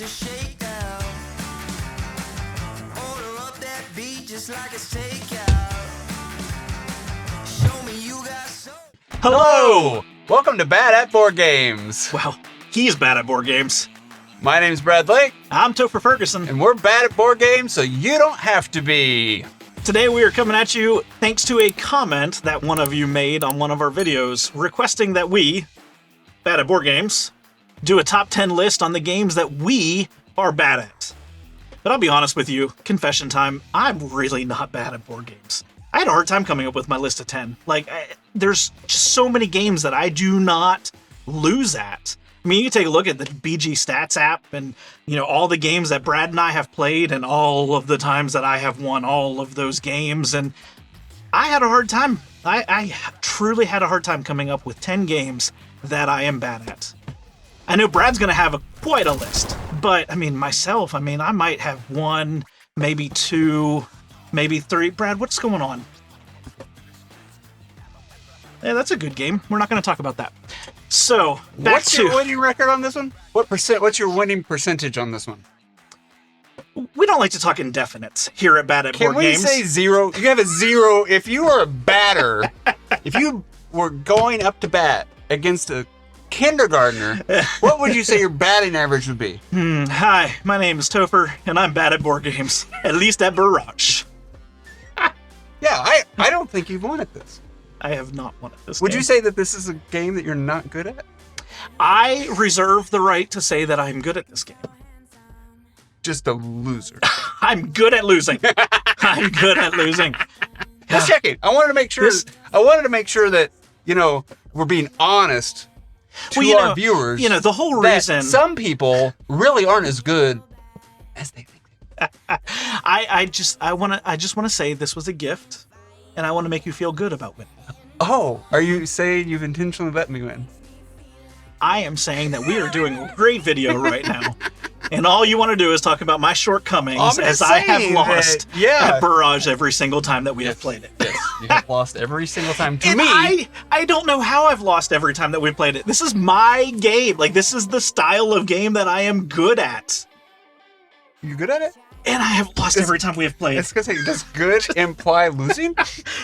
is a shakedown. Order up that beat just like it's takeout. Show me you got so. Hello! Welcome to Bad Board Games. Well, he's bad at board games. My name's Brad Lake, I'm Toph Ferguson. and we're bad at board games, so you don't have to be. Today we are coming at you thanks to a comment that one of you made on one of our videos requesting that we, Bad at Board Games, do a top 10 list on the games that we are bad at. But I'll be honest with you, confession time, I'm really not bad at board games. I had a hard time coming up with my list of 10. There's just so many games that I do not lose at. I mean, you take a look at the BG Stats app and, all the games that Brad and I have played and all of the times that I have won all of those games. And I had a hard time. I truly had a hard time coming up with 10 games that I am bad at. I know Brad's going to have quite a list, but myself, I might have one, maybe two, maybe three. Brad, what's going on? Yeah, that's a good game. We're not going to talk about that. So, What's your winning record on this one? What's your winning percentage on this one? We don't like to talk indefinites here at Bad at Board Games. Can we say zero? You have a zero. If you are a batter, if you were going up to bat against a kindergartner, what would you say your batting average would be? Hi, my name is Topher, and I'm bad at board games. At least at Barrage. Yeah, I don't think you've won at this. I have not won at this Would game. you say that this is a game that you're not good at? I reserve the right to say that I'm good at this game. Just a loser. I'm good at losing. I'm good at losing. Just checking. I wanted to make sure. That we're being honest to our viewers. The whole that reason some people really aren't as good as they think. I just want to say this was a gift, and I want to make you feel good about winning. Oh, are you saying you've intentionally let me win? I am saying that we are doing a great video right now, and all you want to do is talk about my shortcomings as I have lost at Barrage every single time that we have played it. Yes, you have lost every single time to And me. I don't know how I've lost every time that we've played it. This is my game. This is the style of game that I am good at. You good at it? And I have lost every time we have played. It's because does good imply losing?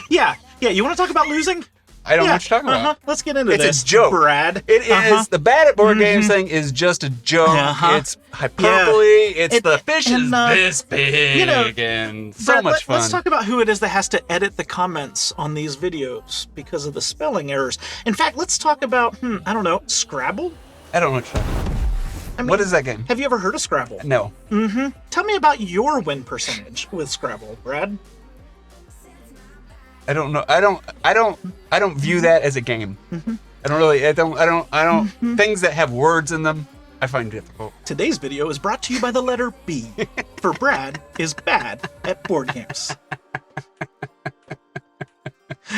Yeah. You want to talk about losing? I don't know what you're talking about. Let's get into It's this. a joke. Brad. It is. The Bad at Board Games thing is just a joke. It's hyperbole. It's the fish is this big and so Brad, much fun. Let's talk about who it is that has to edit the comments on these videos because of the spelling errors. In fact, let's talk about, Scrabble? I don't know what you're talking about. What is that game? Have you ever heard of Scrabble? No. Tell me about your win percentage with Scrabble, Brad. I don't know. I don't view that as a game. I don't things that have words in them, I find difficult. Today's video is brought to you by the letter B, for Brad is bad at board games.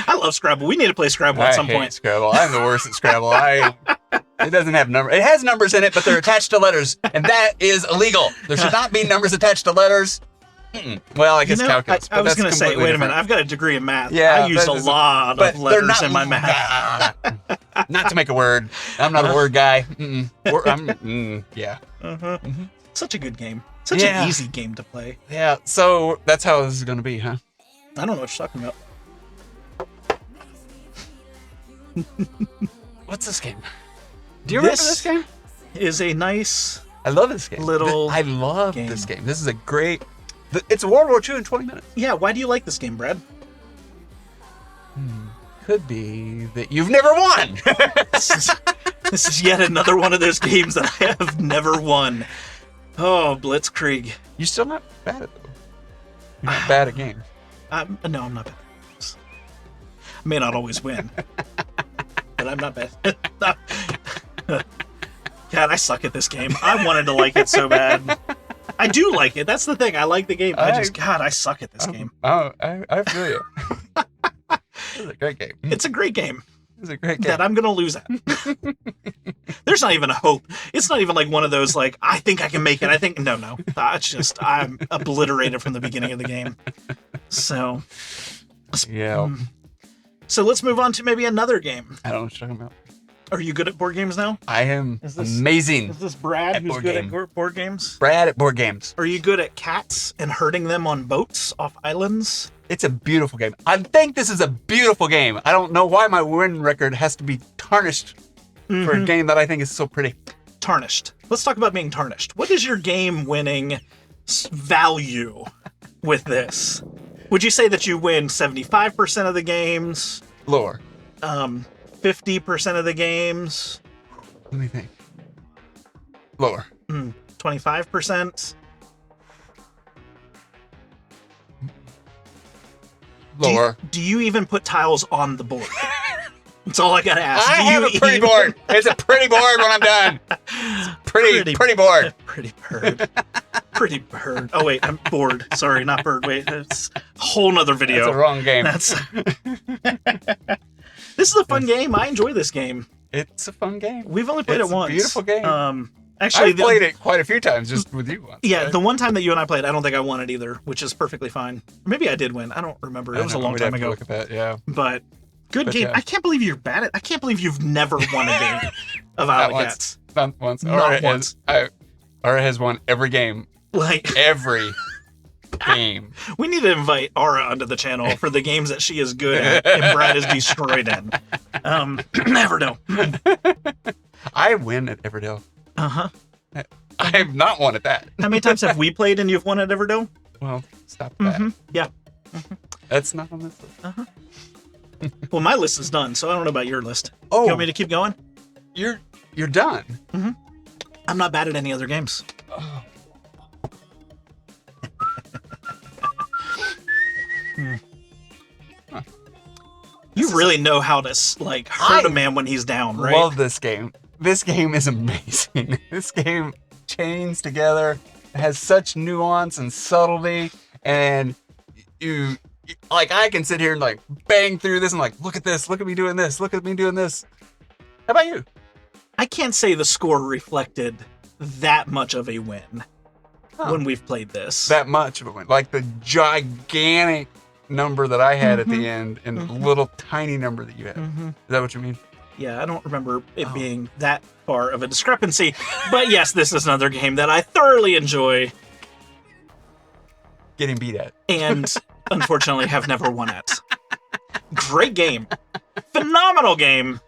I love Scrabble. We need to play Scrabble at some I hate point. Scrabble. I'm the worst at Scrabble. It doesn't have numbers. It has numbers in it, but they're attached to letters, and that is illegal. There should not be numbers attached to letters. Well, I guess calculus. I was going to say, wait a minute. I've got a degree in math. I used a lot of letters in my math. Not to make a word. I'm not a word guy. Such a good game. Such an easy game to play. Yeah, so that's how this is going to be, huh? I don't know what you're talking about. What's this game? Do you remember this game? Is a nice... I love this game. I love this game. This is a great... It's World War II in 20 minutes. Yeah, why do you like this game, Brad? Could be that you've never won. This is yet another one of those games that I have never won. Oh, Blitzkrieg. You're still not bad at it, though. You're not bad at games. No, I'm not bad at games. I may not always win, but I'm not bad. God, I suck at this game. I wanted to like it so bad. I do like it. That's the thing. I like the game. I suck at this game. Oh, I feel you. It's a great game. It's a great game. It's a great game. That I'm going to lose at. There's not even a hope. It's not even like one of those, I think I can make it. No. It's just, I'm obliterated from the beginning of the game. So. Yeah. So let's move on to maybe another game. I don't know what you're talking about. Are you good at board games now? I am Is this- amazing. Is this Brad At who's board good game. at board games? Brad at board games. Are you good at cats and herding them on boats off islands? It's a beautiful game. I think this is a beautiful game. I don't know why my win record has to be tarnished for a game that I think is so pretty. Tarnished. Let's talk about being tarnished. What is your game winning value with this? Would you say that you win 75% of the games? Lower. 50% of the games? Let me think. Lower. 25%? Lower. Do you even put tiles on the board? That's all I gotta ask. I Do have you a pretty even- board. It's a pretty board when I'm done. It's a pretty board. Pretty bird. Pretty bird. Oh wait, I'm bored. Sorry, not bird. Wait, that's a whole nother video. That's a wrong game. That's. This is a fun game. I enjoy this game. It's a fun game. We've only played It's it once. a beautiful game. Actually, I've played it quite a few times just with you once. Yeah, right? the one time that you and I played, I don't think I won it either, which is perfectly fine. Maybe I did win. I don't remember. It was a long We'd time have to ago. Look at that, yeah. But good But game. yeah. I can't believe you're bad at. I can't believe you've never won a game of Isle of Cats. Not once. Not once. Aura has won every game. Like, Every game. we need to invite Aura onto the channel for the games that she is good at and Brad is destroyed in. Never know. I win at Everdell. Uh-huh. I have not won at that. How many times have we played and you've won at Everdell? Well, stop that. Yeah. That's not on this list. Well, my list is done, so I don't know about your list. Oh, You want me to keep going? you're done. I'm not bad at any other games. You really know how to like hurt a man when he's down, right? Love this game. This game is amazing. This game chains together. It has such nuance and subtlety, and you like I can sit here and like bang through this and like look at this, look at me doing this, look at me doing this. How about you? I can't say the score reflected that much of a win when we've played this. That much of a win. Like the gigantic number that I had at the end and the little tiny number that you had. Is that what you mean? Yeah, I don't remember it being that far of a discrepancy. But yes, this is another game that I thoroughly enjoy Getting beat at. and unfortunately have never won at. Great game. Phenomenal game.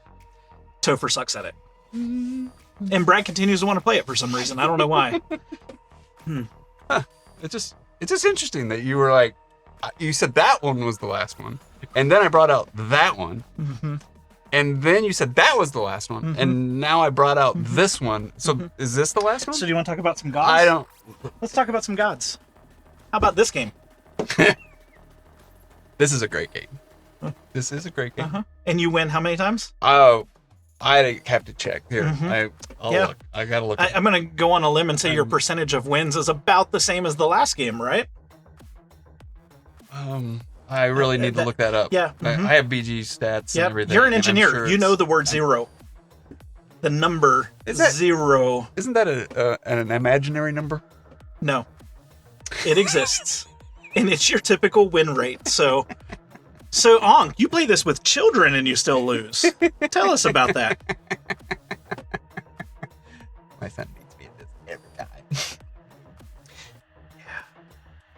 Topher sucks at it. And Brad continues to want to play it for some reason. I don't know why. It's just interesting that you were like, you said that one was the last one, and then I brought out that one, and then you said that was the last one, and now I brought out this one. So is this the last one? So do you want to talk about some gods? I don't. Let's talk about some gods. How about this game? This is a great game. This is a great game. And you win how many times? Oh, I have to check here. I'll Yeah. look. I gotta look. I'm going to go on a limb and say your percentage of wins is about the same as the last game, right? I really need to look that up. Yeah, I have BG stats and Yep. everything. You're an and I'm engineer. sure You know it's- the word zero. The number Is that- zero. Isn't that an imaginary number? No. It exists. And it's your typical win rate. So Ong, you play this with children and you still lose. Tell us about that. My son beats me at this every time.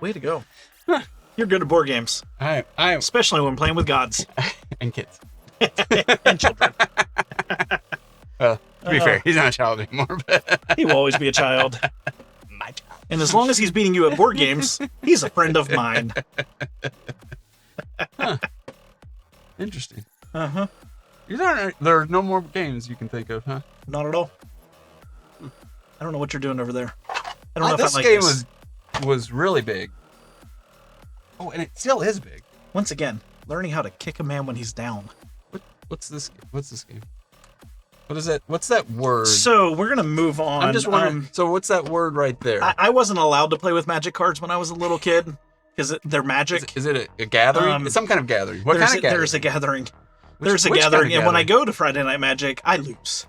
Way to go. You're good at board games, I especially when playing with gods and kids. and children. Well, to be fair, he's not a child anymore, but He will always be a child. my child. And as long as he's beating you at board games, he's a friend of mine. Interesting. Uh-huh. There are no more games you can think of, huh? Not at all. I don't know what you're doing over there. I don't know if This I like game this. was really big. Oh, and it still is big. Once again, learning how to kick a man when he's down. What's this? What's this game? What is that? What's that word? So we're gonna move on. I'm just wondering. So what's that word right there? I wasn't allowed to play with magic cards when I was a little kid because they're magic. Is it a gathering? It's some kind of gathering. What kind of gathering? There's a gathering. Which There's a kind of gathering, and when I go to Friday Night Magic, I lose.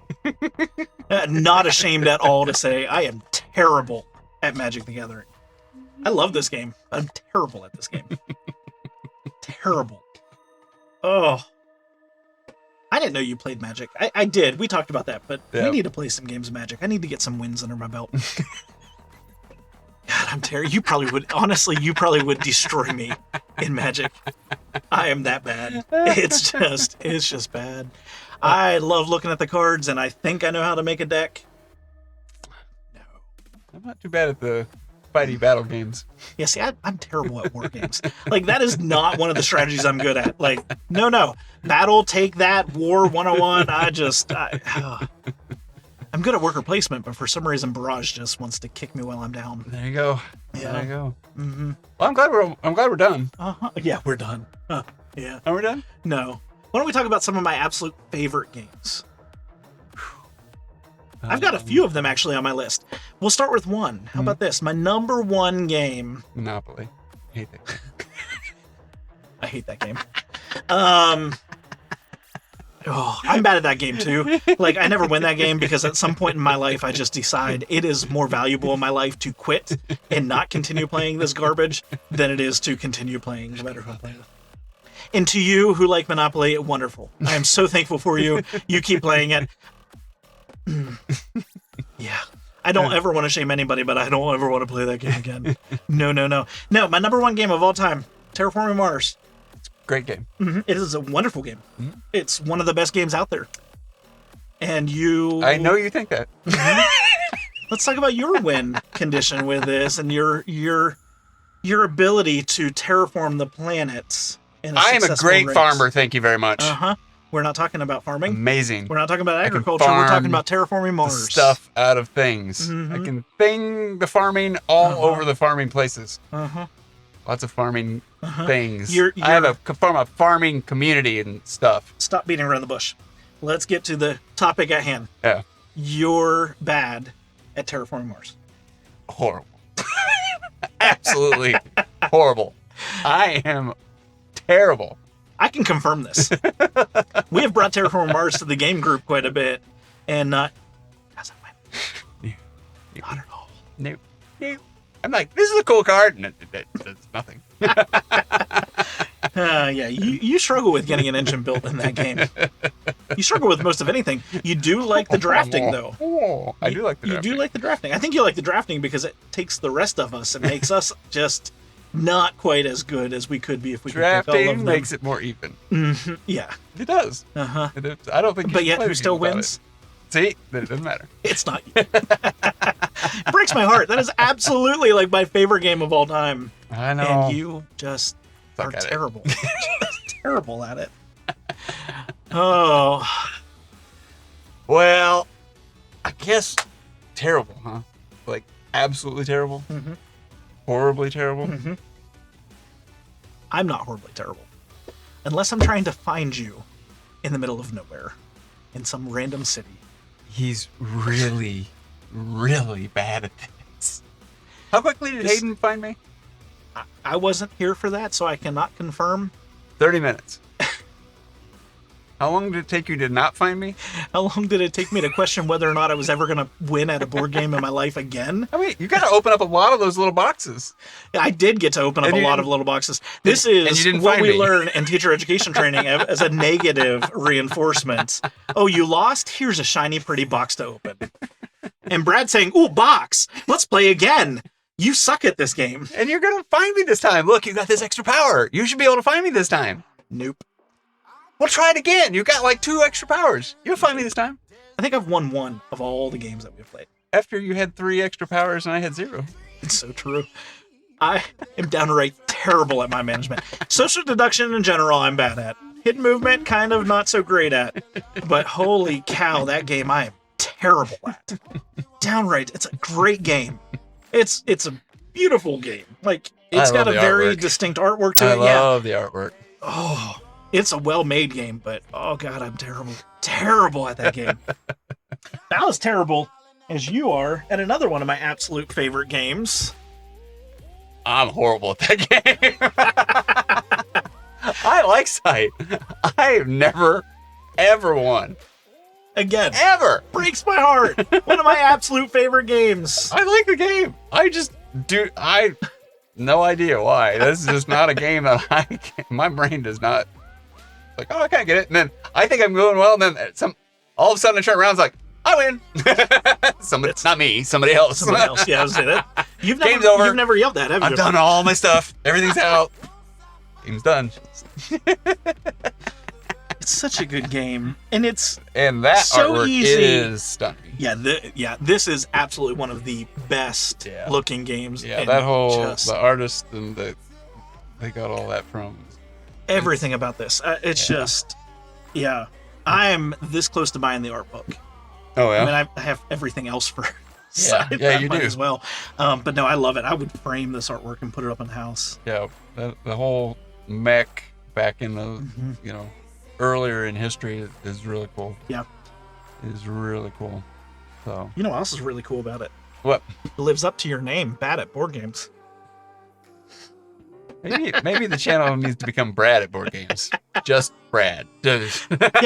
Not ashamed at all to say I am terrible at Magic the Gathering. I love this game. I'm terrible at this game. Terrible. Oh. I didn't know you played Magic. I did. We talked about that, but we Yep. need to play some games of Magic. I need to get some wins under my belt. God, I'm terrible. You probably would. Honestly, you probably would destroy me in Magic. I am that bad. It's just bad. I love looking at the cards, and I think I know how to make a deck. No. I'm not too bad at the fighty battle games. Yeah, see, I'm terrible at war games. Like, that is not one of the strategies I'm good at. Like, no. Battle, take that, war 101. I'm good at worker placement, but for some reason, Barrage just wants to kick me while I'm down. There you go. Yeah. There you go. Mm-hmm. Well, I'm glad we're done. Uh-huh. Yeah, we're done. Yeah. Are we done? No. Why don't we talk about some of my absolute favorite games? I've got a few of them actually on my list. We'll start with one. How about this? My number one game. Monopoly. I hate that game. I hate that game. I'm bad at that game too. Like, I never win that game because at some point in my life I just decide it is more valuable in my life to quit and not continue playing this garbage than it is to continue playing no matter who I'm playing with. And to you who like Monopoly, wonderful. I am so thankful for you. You keep playing it. Yeah. I don't ever want to shame anybody, but I don't ever want to play that game again. No. No, my number one game of all time, Terraforming Mars. Great game. Mm-hmm. It is a wonderful game. Mm-hmm. It's one of the best games out there. And I know you think that. Let's talk about your win condition with this and your ability to terraform the planets. I am a great farmer, thank you very much. We're not talking about farming. Amazing. We're not talking about agriculture. We're talking about terraforming Mars. Stuff out of things. I can thing the farming all over the farming places. Lots of farming things. I have a farming community and stuff. Stop beating around the bush. Let's get to the topic at hand. Yeah. You're bad at terraforming Mars. Horrible. Absolutely horrible. I am terrible. I can confirm this. We have brought Terraforming Mars to the game group quite a bit, and how's that went? Not at all. No. I'm like, this is a cool card, and it's nothing. Yeah, you struggle with getting an engine built in that game. You struggle with most of anything. You do like the drafting, though. I do like the drafting. You do like the drafting. I think you like the drafting because it takes the rest of us and makes us just not quite as good as we could be if we could pick all of Drafting them. makes it more even. Yeah. It does. Uh-huh. I don't think. But yet, who still wins? See, then it doesn't matter. It's not you. It breaks my heart. That is absolutely like my favorite game of all time. I know. And you just Suck are at it. terrible. Just terrible at it. Oh. Well, I guess terrible, huh? Like absolutely terrible. Horribly terrible. I'm not horribly terrible. Unless I'm trying to find you in the middle of nowhere in some random city. He's really, really bad at this. How quickly did Hayden find me? I wasn't here for that, so I cannot confirm. 30 minutes. How long did it take you to not find me? How long did it take me to question whether or not I was ever going to win at a board game in my life again? I mean, you got to open up a lot of those little boxes. I did get to open up a lot of little boxes. This is what we learn in teacher education training as a negative reinforcement. Oh, you lost? Here's a shiny, pretty box to open. And Brad saying, ooh, box. Let's play again. You suck at this game. And you're going to find me this time. Look, you got this extra power. You should be able to find me this time. Nope. Well, try it again. You got like 2 extra powers. You'll find me this time. I think I've won one of all the games that we've played. After you had 3 extra powers and I had 0. It's so true. I am downright terrible at my management. Social deduction in general, I'm bad at. Hidden movement, kind of not so great at. But holy cow, that game I am terrible at. Downright, it's a great game. It's a beautiful game. Like, it's got a very distinct artwork to it. I love the artwork. Oh, it's a well-made game, but oh god, I'm terrible at that game. Not as terrible as you are at another one of my absolute favorite games. I'm horrible at that game. I like Sight. I've never, ever won. Again, Ever. breaks my heart. One of my absolute favorite games. I like the game. No idea why. This is just not a game that my brain does not like, oh, I can't get it. And then I think I'm doing well. And then all of a sudden I turn around, it's like, I win. Somebody, not me, somebody else. Somebody else. Yeah, I was saying that. Game's over. You've never yelled that, have you? I've done all my stuff. Everything's out. Game's done. It's such a good game, and that so artwork easy. Is stunning. Yeah, this is absolutely one of the best looking games. Yeah, that whole the artist and they got all that from. Everything about this, it's just, I am this close to buying the art book. Oh yeah. I mean, I have everything else for. You do as well. But no, I love it. I would frame this artwork and put it up in the house. Yeah, the whole mech back in the earlier in history is really cool. Yeah, it is really cool. So you know what else is really cool about it? What? It lives up to your name, Bad at Board Games. Maybe the channel needs to become Brad at Board Games. Just Brad. Yeah,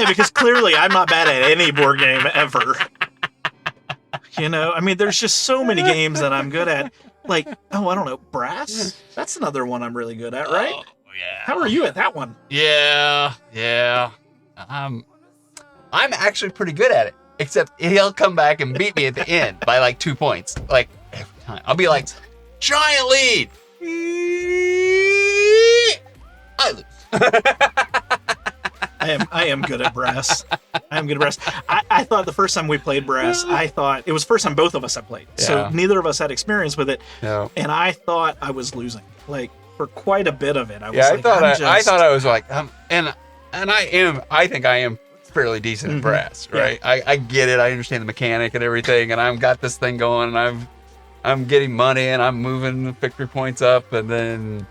because clearly I'm not bad at any board game ever. You know, I mean, there's just so many games that I'm good at. Like, I don't know, Brass? That's another one I'm really good at, right? Oh, yeah. How are you at that one? Yeah. I'm actually pretty good at it. Except he'll come back and beat me at the end by like 2 points. Like, every time. I'll be like, giant lead! I lose. I am good at Brass. I thought the first time we played Brass, I thought it was the first time both of us had played. So neither of us had experience with it. No. And I thought I was losing. Like, for quite a bit of it. I was I thought I was like, and I think I am fairly decent at Brass, right? Yeah. I get it. I understand the mechanic and everything, and I've got this thing going, and I'm getting money, and I'm moving the victory points up, and then,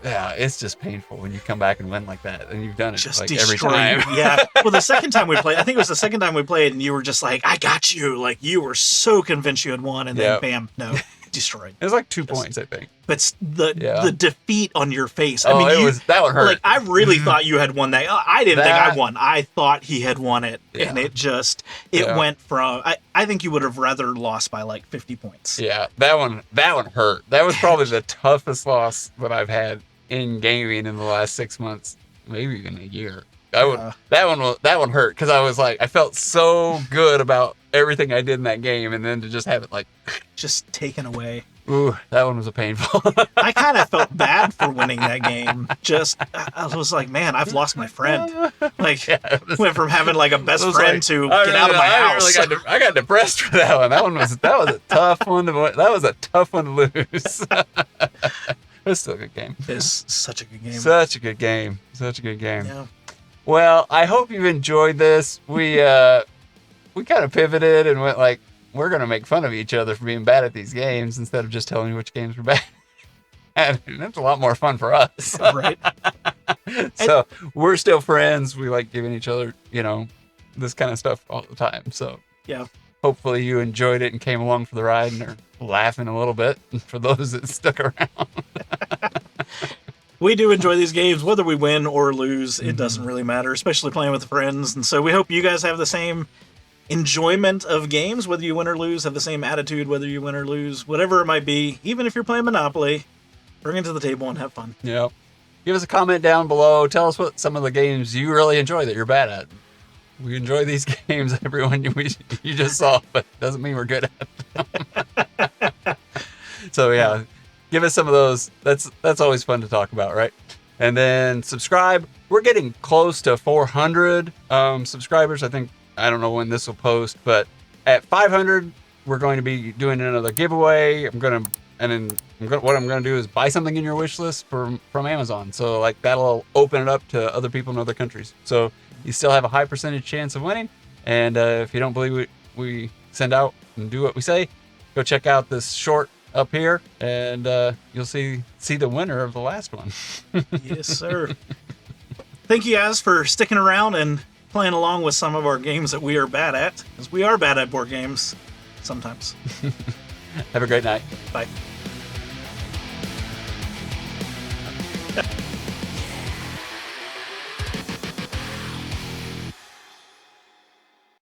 it's just painful when you come back and win like that, and you've done it just like every time. Yeah. Well, the second time we played, I think it was the second time we played, and you were just like, I got you. Like, you were so convinced you had won, and then bam, no, destroyed. It was like 2 points, I think. But the defeat on your face. I mean, that one hurt. Like, I really thought you had won that. I didn't think I won. I thought he had won it, and it went from. I think you would have rather lost by like 50 points. Yeah, that one hurt. That was probably the toughest loss that I've had in gaming in the last 6 months, maybe even a year. That one hurt because I was like, I felt so good about everything I did in that game, and then to just have it like just taken away. Ooh, that one was a painful. I kind of felt bad for winning that game. I was like, man, I've lost my friend. Like, went from having like a best friend to get out of my house. I got depressed for that one. That was a tough one to win. That was a tough one to lose. It's still a good game. It's such a good game. Such a good game. Yeah. Well, I hope you've enjoyed this. We kind of pivoted and went like, we're going to make fun of each other for being bad at these games instead of just telling you which games were bad. And that's a lot more fun for us. Right. So we're still friends. We like giving each other, this kind of stuff all the time. So yeah. Hopefully you enjoyed it and came along for the ride and are laughing a little bit for those that stuck around. We do enjoy these games, whether we win or lose. It doesn't really matter, especially playing with friends. And so we hope you guys have the same enjoyment of games, whether you win or lose, have the same attitude, whether you win or lose, whatever it might be. Even if you're playing Monopoly, bring it to the table and have fun. Yeah. Give us a comment down below. Tell us what some of the games you really enjoy that you're bad at. We enjoy these games, everyone you just saw, but doesn't mean we're good at them. So yeah, give us some of those. That's always fun to talk about, right? And then subscribe. We're getting close to 400 subscribers. I don't know when this will post, but at 500, we're going to be doing another giveaway. What I'm gonna do is buy something in your wish list from Amazon. So like that'll open it up to other people in other countries. So you still have a high percentage chance of winning. And if you don't believe we send out and do what we say, go check out this short up here, and you'll see the winner of the last one. Yes, sir. Thank you guys for sticking around and playing along with some of our games that we are bad at, because we are bad at board games sometimes. Have a great night. Bye.